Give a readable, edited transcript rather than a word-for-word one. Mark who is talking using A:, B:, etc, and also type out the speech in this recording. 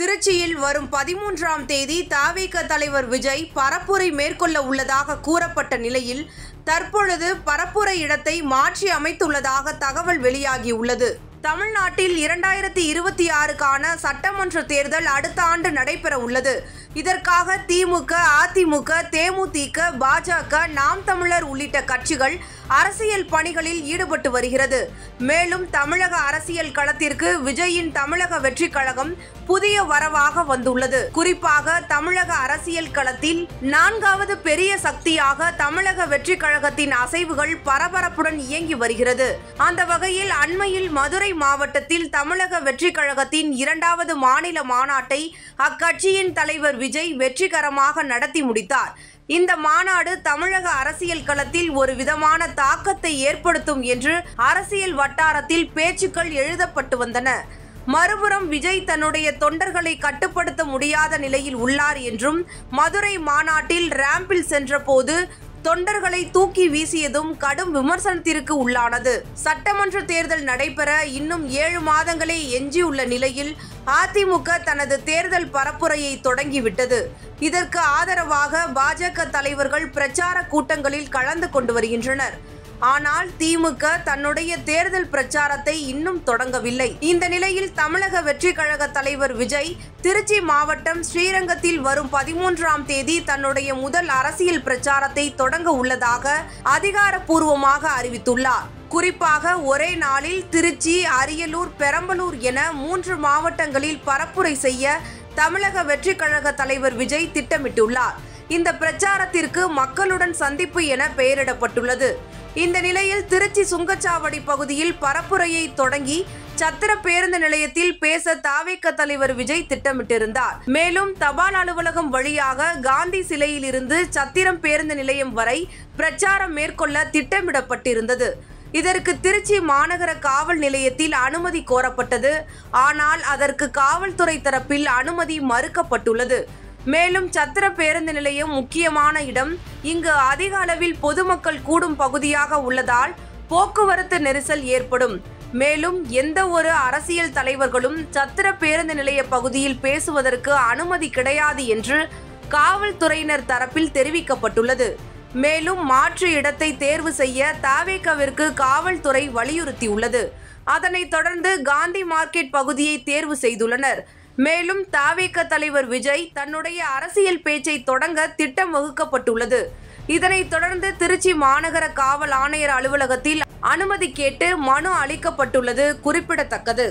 A: திருச்சியில் வரும் 13ஆம் தேதி தவிக தலைவர் விஜய் பரப்புரை மேற்கொள்ள உள்ளதாக கூறப்பட்ட நிலையில் தற்பொழுது பரப்புரை இடத்தை மாற்றி அமைத்துள்ளதாக தகவல் வெளியாகியுள்ளது. தமிழ்நாட்டில் 2026க்கான சட்டமன்ற தேர்தல் அடுத்த ஆண்டு நடைபெற உள்ளது. இதற்காக திமுக, அதிமுக, தேமுதிக, பாஜக, நாம் தமிழர் உள்ளிட்ட கட்சிகள் அரசியல் பணிகளில் ஈடுபட்டு வருகிறது. மேலும் தமிழக அரசியல் களத்திற்கு விஜயின் தமிழக வெற்றி கழகம் புதிய வரவாக வந்துள்ளது. குறிப்பாக தமிழக அரசியல் களத்தில் 4வது பெரிய சக்தியாக தமிழக வெற்றி கழகத்தின் அசைவுகள் பரபரப்புடன் இயங்கி வருகிறது. அந்த வகையில் அண்மையில் மதுரை மாவட்டத்தில் தமிழக வெற்றி கழகத்தின் 2வது மாநில மாநாட்டை அக்கட்சியின் தலைவர் விஜய் வெற்றிகரமாக நடத்தி முடித்தார். இந்த மாநாடு தமிழக அரசியல் களத்தில் ஒரு விதமான தாக்கத்தை ஏற்படுத்தும் என்று அரசியல் வட்டாரத்தில் பேச்சுக்கள் எழுதப்பட்டு வந்தன. மறுபுறம் விஜய் தன்னுடைய தொண்டர்களை கட்டுப்படுத்த முடியாத நிலையில் உள்ளார் என்றும், மதுரை மாநாட்டில் ராம்பில் சென்றபோது தொண்டர்களை தூக்கி வீசியதும் கடும் விமர்சனத்திற்கு உள்ளானது. சட்டமன்ற தேர்தல் நடைபெற இன்னும் 7 மாதங்களே எஞ்சியுள்ள நிலையில் அதிமுக தனது தேர்தல் பரப்புரையை தொடங்கிவிட்டது. இதற்கு ஆதரவாக பாஜக தலைவர்கள் பிரச்சார கூட்டங்களில் கலந்து கொண்டு வருகின்றனர். ஆனால் திமுக தன்னுடைய தேர்தல் பிரச்சாரத்தை இன்னும் தொடங்கவில்லை. இந்த நிலையில் தமிழக வெற்றி கழக தலைவர் விஜய் திருச்சி மாவட்டம் ஸ்ரீரங்கத்தில் வரும் 13ஆம் தேதி தன்னுடைய முதல் அரசியல் பிரச்சாரத்தை தொடங்க உள்ளதாக அதிகாரப்பூர்வமாக அறிவித்துள்ளார். குறிப்பாக ஒரே நாளில் திருச்சி, அரியலூர், பெரம்பலூர் என 3 மாவட்டங்களில் பரப்புரை செய்ய தமிழக வெற்றி கழக தலைவர் விஜய் திட்டமிட்டுள்ளார். இந்த பிரச்சாரத்திற்கு மக்களுடன் சந்திப்பு என பெயரிடப்பட்டுள்ளது. இந்த நிலையில் திருச்சி சுங்கச்சாவடி பகுதியில் பரப்புரையை தொடங்கி சத்திர பேருந்து நிலையத்தில் பேச தவிக தலைவர் விஜய் திட்டமிட்டிருந்தார். மேலும் தபால் அலுவலகம் வழியாக காந்தி சிலையில் இருந்து சத்திரம் பேருந்து நிலையம் வரை பிரச்சாரம் மேற்கொள்ள திட்டமிடப்பட்டிருந்தது. இதற்கு திருச்சி மாநகர காவல் நிலையத்தில் அனுமதி கோரப்பட்டது. ஆனால் அதற்கு காவல்துறை தரப்பில் அனுமதி மறுக்கப்பட்டுள்ளது. மேலும் சத்திர பேருந்து நிலையம் முக்கியமான இடம். இங்கு அதிக அளவில் பொதுமக்கள் கூடும் பகுதியாக உள்ளதால் போக்குவரத்து நெரிசல் ஏற்படும். மேலும் எந்த ஒரு அரசியல் தலைவர்களும் சத்திர பேருந்து நிலைய பகுதியில் பேசுவதற்கு அனுமதி கிடையாது என்று காவல்துறையினர் தரப்பில் தெரிவிக்கப்பட்டுள்ளது. மேலும் மாற்று இடத்தை தேர்வு செய்ய தவிகவிற்கு காவல்துறை வலியுறுத்தியுள்ளது. அதனைத் தொடர்ந்து காந்தி மார்க்கெட் பகுதியை தேர்வு செய்துள்ளனர். மேலும் தவிக தலைவர் விஜய் தன்னுடைய அரசியல் பேச்சை தொடங்க திட்டம் வகுக்கப்பட்டுள்ளது. இதனைத் தொடர்ந்து திருச்சி மாநகர காவல் ஆணையர் அலுவலகத்தில் அனுமதி கேட்டு மனு அளிக்கப்பட்டுள்ளது குறிப்பிடத்தக்கது.